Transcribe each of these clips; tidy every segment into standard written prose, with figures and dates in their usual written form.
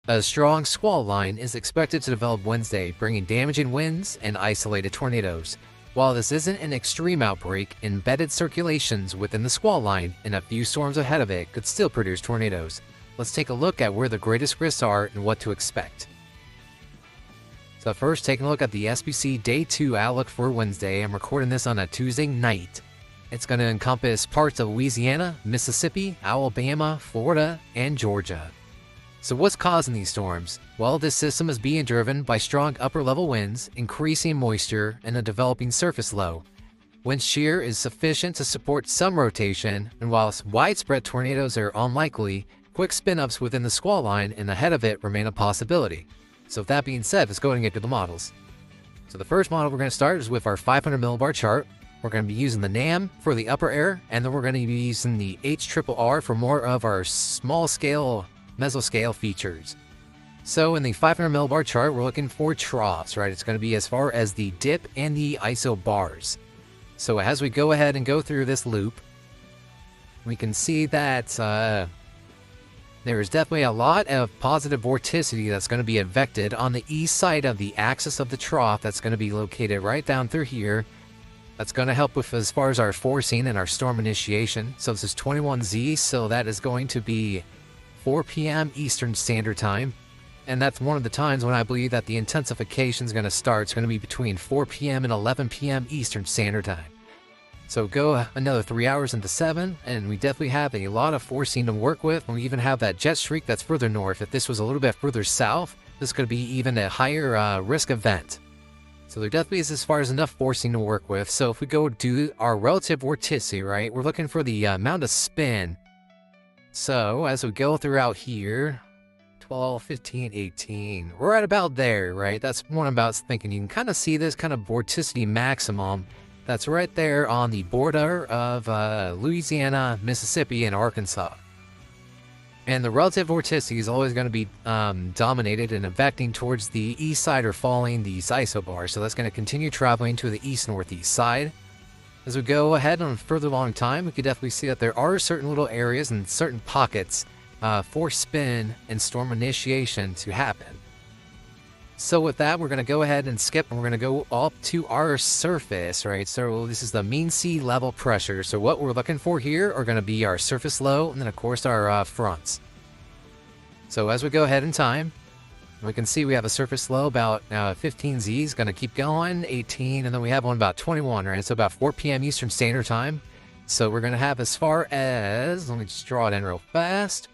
A strong squall line is expected to develop Wednesday, bringing damaging winds and isolated tornadoes. While this isn't an extreme outbreak, embedded circulations within the squall line and a few storms ahead of it could still produce tornadoes. Let's take a look at where the greatest risks are and what to expect. So first, taking a look at the SPC Day 2 outlook for Wednesday. I'm recording this on a Tuesday night. It's going to encompass parts of Louisiana, Mississippi, Alabama, Florida, and Georgia. So what's causing these storms? Well, this system is being driven by strong upper-level winds, increasing moisture, and a developing surface low. Wind shear is sufficient to support some rotation, and whilst widespread tornadoes are unlikely, quick spin-ups within the squall line and ahead of it remain a possibility. So with that being said, let's go ahead and get to the models. So the first model we're going to start is with our 500 millibar chart. We're going to be using the NAM for the upper air, and then we're going to be using the HRRR for more of our small-scale mesoscale features. So in the 500 millibar chart, we're looking for troughs, right? It's going to be as far as the dip and the ISO bars. So as we go ahead and go through this loop, we can see that there is definitely a lot of positive vorticity that's going to be advected on the east side of the axis of the trough. That's going to be located right down through here. That's going to help with as far as our forcing and our storm initiation. So this is 21Z, so that is going to be 4 p.m. Eastern Standard Time. And that's one of the times when I believe that the intensification is going to start. It's going to be between 4 p.m. and 11 p.m. Eastern Standard Time. So go another 3 hours into 7, and we definitely have a lot of forcing to work with. And we even have that jet streak that's further north. If this was a little bit further south, this could be even a higher risk event. So there definitely is as far as enough forcing to work with. So if we go do our relative vorticity, right, we're looking for the amount of spin. So as we go throughout here, 12, 15, 18, we're at about there, right? That's what I'm about thinking. You can kind of see this kind of vorticity maximum that's right there on the border of Louisiana, Mississippi, and Arkansas. And the relative vorticity is always going to be dominated and affecting towards the east side or following these isobars. So that's going to continue traveling to the east-northeast side. As we go ahead on further along time, we can definitely see that there are certain little areas and certain pockets for spin and storm initiation to happen. So with that, we're going to go ahead and skip, and we're going to go up to our surface, right? So this is the mean sea level pressure. So what we're looking for here are going to be our surface low, and then of course our fronts. So as we go ahead in time, we can see we have a surface low about 15 Z's, going to keep going, 18, and then we have one about 21, right? So about 4 p.m. Eastern Standard Time. So we're going to have as far as, let me just draw it in real fast.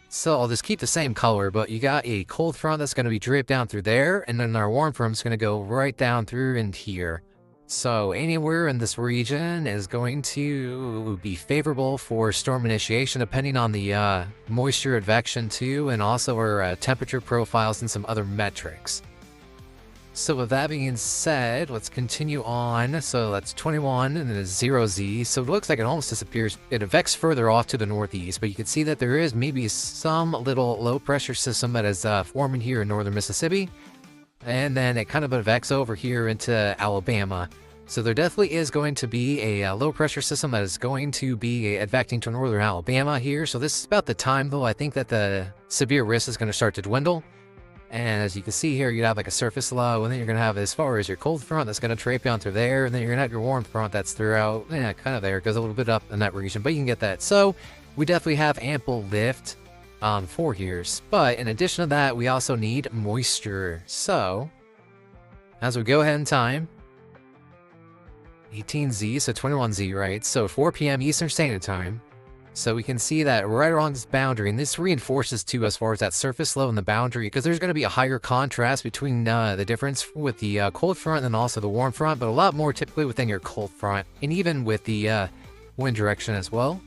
So I'll just keep the same color, but you got a cold front that's going to be draped down through there, and then our warm front is going to go right down through in here. So anywhere in this region is going to be favorable for storm initiation, depending on the moisture advection too, and also our temperature profiles and some other metrics. So with that being said, let's continue on. So that's 21 and then it's 0Z. So it looks like it almost disappears. It affects further off to the northeast, but you can see that there is maybe some little low pressure system that is forming here in northern Mississippi. And then it kind of affects over here into Alabama. So there definitely is going to be a low pressure system that is going to be advecting to northern Alabama here. So this is about the time, though, I think that the severe risk is going to start to dwindle. And as you can see here, you have like a surface low, and then you're going to have as far as your cold front that's going to drape down through there, and then you're going to have your warm front that's throughout, kind of there. It goes a little bit up in that region, but you can get that. So we definitely have ample lift for here. But in addition to that, we also need moisture. So as we go ahead in time, 18Z, so 21Z, right? So 4 p.m. Eastern Standard Time. So we can see that right along this boundary, and this reinforces too as far as that surface low and the boundary, because there's going to be a higher contrast between the difference with the cold front and also the warm front, but a lot more typically within your cold front, and even with the wind direction as well.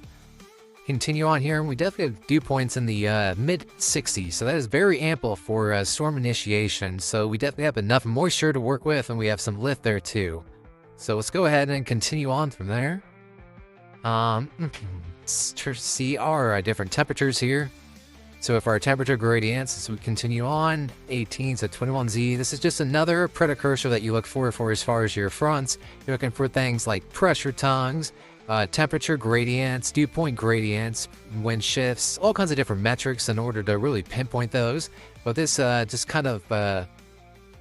Continue on here, and we definitely have dew points in the mid-60s, so that is very ample for storm initiation. So we definitely have enough moisture to work with, and we have some lift there too. So let's go ahead and continue on from there. Let's see our different temperatures here. So if our temperature gradients, as we continue on, 18 to 21Z, this is just another precursor that you look for as far as your fronts. You're looking for things like pressure tongues, temperature gradients, dew point gradients, wind shifts, all kinds of different metrics in order to really pinpoint those. But this just kind of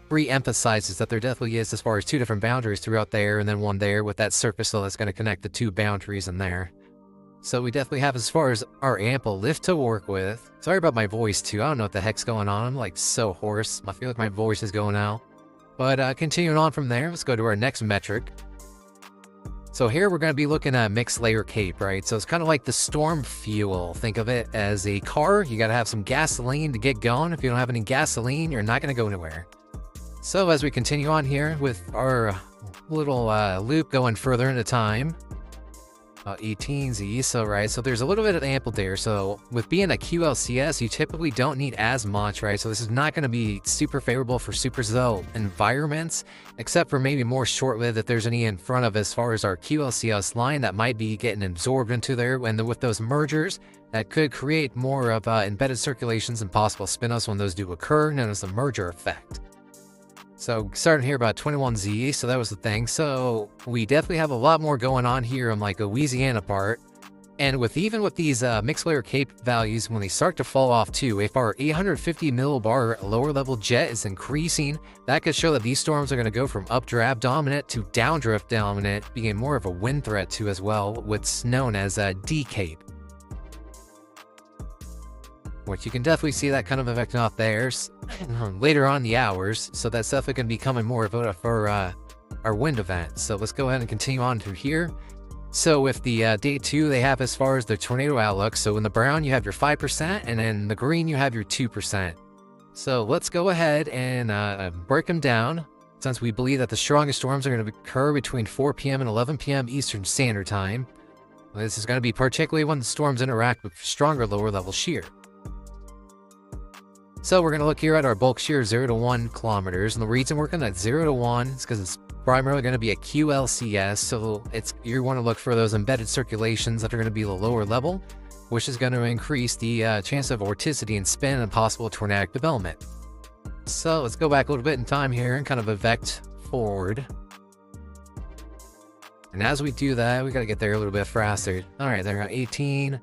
re-emphasizes that there definitely is as far as two different boundaries throughout there, and then one there with that surface that's going to connect the two boundaries in there. So we definitely have as far as our ample lift to work with. Sorry about my voice too. I don't know what the heck's going on. I'm like so hoarse. I feel like my voice is going out. But continuing on from there, let's go to our next metric. So here we're going to be looking at mixed layer cape, right? So it's kind of like the storm fuel. Think of it as a car. You got to have some gasoline to get going. If you don't have any gasoline, you're not going to go anywhere. So as we continue on here with our little loop going further into time, 18Z, so right, so there's a little bit of ample there. So with being a QLCS, you typically don't need as much, right? So this is not going to be super favorable for super slow environments, except for maybe more short-lived if there's any in front of as far as our QLCS line that might be getting absorbed into there. And with those mergers, that could create more of embedded circulations and possible spin-offs when those do occur, known as the merger effect. So starting here about 21Z, so that was the thing. So we definitely have a lot more going on here on like a Louisiana part. And even with these mixed layer cape values, when they start to fall off too, if our 850 millibar lower level jet is increasing, that could show that these storms are going to go from updraft dominant to downdrift dominant, being more of a wind threat too as well, what's known as a D cape. Which you can definitely see that kind of affecting off there later on in the hours. So that's definitely going to be coming more of for our wind event. So let's go ahead and continue on through here. So with the day 2, they have as far as the tornado outlook. So in the brown, you have your 5%, and in the green, you have your 2%. So let's go ahead and break them down, since we believe that the strongest storms are going to occur between 4 p.m. and 11 p.m. Eastern Standard Time. This is going to be particularly when the storms interact with stronger lower level shear. So we're going to look here at our bulk shear 0 to 1 kilometers, and the reason we're looking at 0 to 1 is because it's primarily going to be a QLCS, so you want to look for those embedded circulations that are going to be the lower level, which is going to increase the chance of vorticity and spin and possible tornadic development. So let's go back a little bit in time here and kind of evect forward. And as we do that, we got to get there a little bit faster. All right, they're at 18.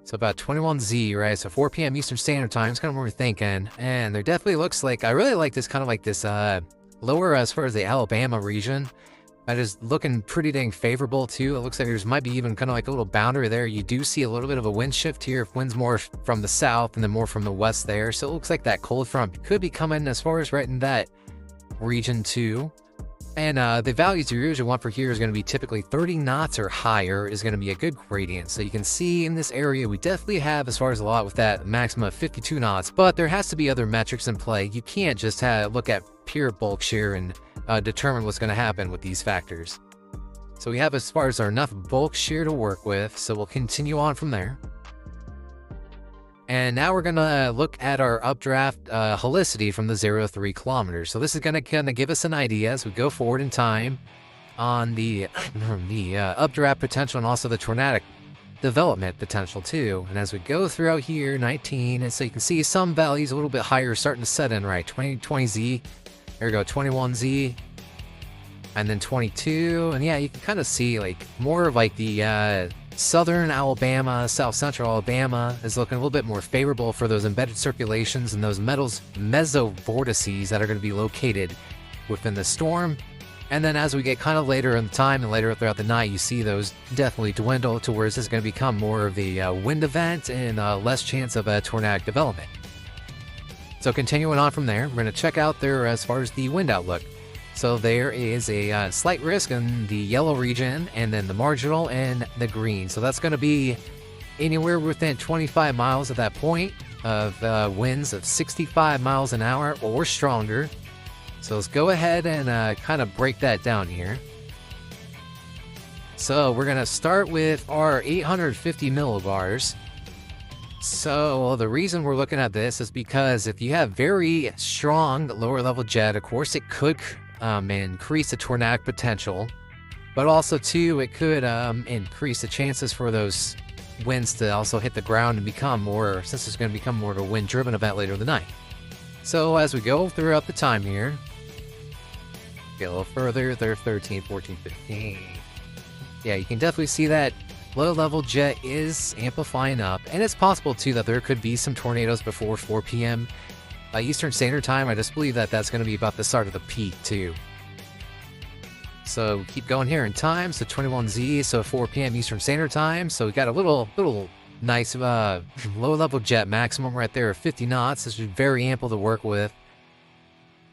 So about 21Z, right? So 4 p.m. Eastern Standard Time is kind of what we're thinking. And there definitely looks like, I really like this kind of like this lower as far as the Alabama region. That is looking pretty dang favorable too. It looks like there's might be even kind of like a little boundary there. You do see a little bit of a wind shift here. If wind's more from the south and then more from the west there. So it looks like that cold front could be coming as far as right in that region too. And the values you usually want for here is going to be typically 30 knots or higher is going to be a good gradient. So you can see in this area, we definitely have as far as a lot with that maximum of 52 knots, but there has to be other metrics in play. You can't just look at pure bulk shear and determine what's going to happen with these factors. So we have as far as enough bulk shear to work with, so we'll continue on from there. And now we're going to look at our updraft helicity from the 0 to 3 kilometers. So this is going to kind of give us an idea as we go forward in time on the updraft potential and also the tornadic development potential too. And as we go throughout here, 19, and so you can see some values a little bit higher starting to set in, right? 20Z, there we go, 21Z, and then 22. And yeah, you can kind of see like more of like the southern Alabama, south central Alabama is looking a little bit more favorable for those embedded circulations and those mesovortices that are going to be located within the storm. And then as we get kind of later in the time and later throughout the night, you see those definitely dwindle to where this is going to become more of a wind event and less chance of a tornadic development. So continuing on from there, we're going to check out there as far as the wind outlook. So there is a slight risk in the yellow region, and then the marginal and the green. So that's going to be anywhere within 25 miles at that point of winds of 65 miles an hour or stronger. So let's go ahead and kind of break that down here. So we're going to start with our 850 millibars. So the reason we're looking at this is because if you have very strong lower level jet, of course it could increase the tornadic potential, but also too it could increase the chances for those winds to also hit the ground and become more, since it's going to become more of a wind driven event later in the night. So as we go throughout the time here, get a little further, they're 13, 14, 15, Yeah, you can definitely see that low-level jet is amplifying up, and it's possible too that there could be some tornadoes before 4 p.m. Eastern Standard Time. I just believe that that's going to be about the start of the peak too. So keep going here in time. So 21Z, so 4 p.m. Eastern Standard Time. So we got a little nice low-level jet maximum right there of 50 knots. This is very ample to work with.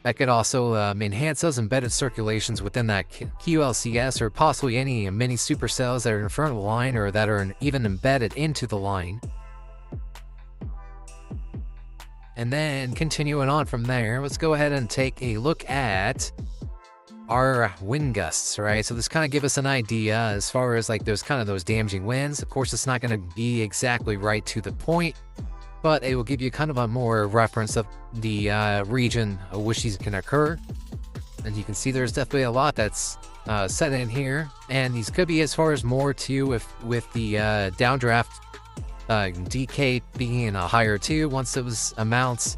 That could also enhance those embedded circulations within that QLCS, or possibly any mini supercells that are in front of the line or that are even embedded into the line. And then continuing on from there, let's go ahead and take a look at our wind gusts, right? So this kind of give us an idea as far as like those damaging winds. Of course, it's not going to be exactly right to the point, but it will give you kind of a more reference of the region of which these can occur. And you can see there's definitely a lot that's set in here, and these could be as far as more too with the downdraft DK being higher too. Once those amounts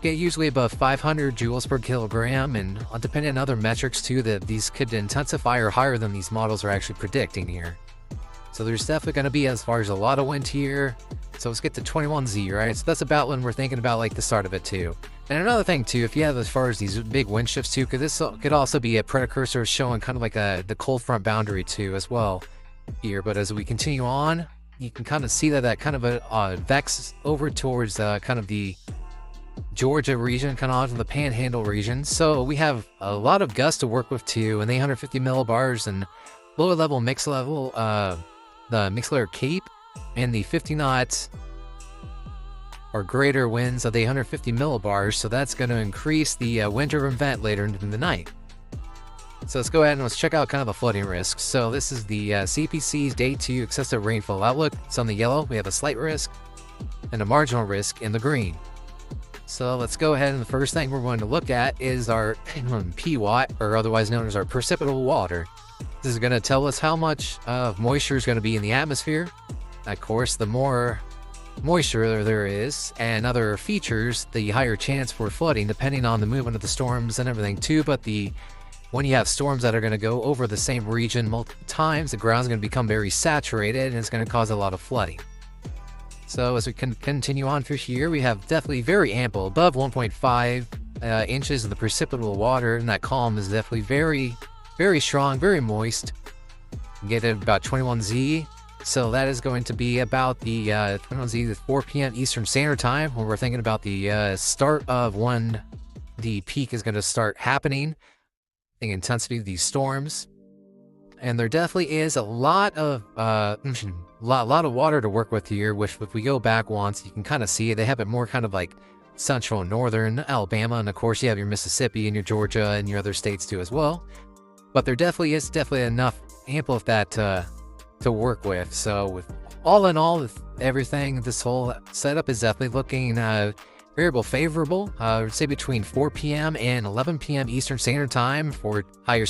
get usually above 500 joules per kilogram, and depending on other metrics too, that these could intensify or higher than these models are actually predicting here. So there's definitely going to be as far as a lot of wind here. So let's get to 21Z, right? So that's about when we're thinking about like the start of it too. And another thing too, if you have as far as these big wind shifts too, because this could also be a precursor showing kind of like the cold front boundary too as well here. But as we continue on, you can kind of see that kind of vex over towards kind of the Georgia region, kind of onto the Panhandle region. So we have a lot of gusts to work with too, and the 850 millibars and lower level mix level, the mixed layer Cape, and the 50 knot or greater winds of the 150 millibars. So that's going to increase the wind-driven vent later into the night. So let's go ahead and let's check out kind of the flooding risk. So this is the CPC's Day 2 excessive rainfall outlook. It's on the yellow. We have a slight risk and a marginal risk in the green. So let's go ahead, and the first thing we're going to look at is our PWatt, or otherwise known as our precipitable water. This is going to tell us how much moisture is going to be in the atmosphere. Of course, the more moisture there is and other features, the higher chance for flooding, depending on the movement of the storms and everything too. But when you have storms that are going to go over the same region multiple times, the ground's going to become very saturated, and it's going to cause a lot of flooding. So as we can continue on through here, we have definitely very ample, above 1.5 inches of the precipitable water, and that column is definitely very, very strong, very moist. You get it about 21Z. So that is going to be about the 21Z, the 4 p.m. Eastern Standard Time, when we're thinking about the start of when the peak is going to start happening, the intensity of these storms. And there definitely is a lot of water to work with here, which if we go back once, you can kind of see it. They have it more kind of like central and northern Alabama, and of course you have your Mississippi and your Georgia and your other states too as well. But there definitely is enough ample of that to work with. So with all in all, with everything, this whole setup is definitely looking variable favorable. I would say between 4 p.m. and 11 p.m. Eastern Standard Time for higher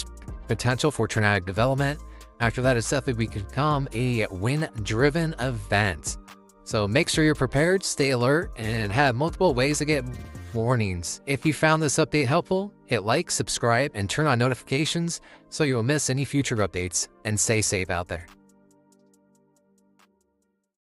potential for tornadic development. After that, it's definitely become a wind-driven event. So make sure you're prepared, stay alert, and have multiple ways to get warnings. If you found this update helpful, hit like, subscribe, and turn on notifications so you won't miss any future updates, and stay safe out there.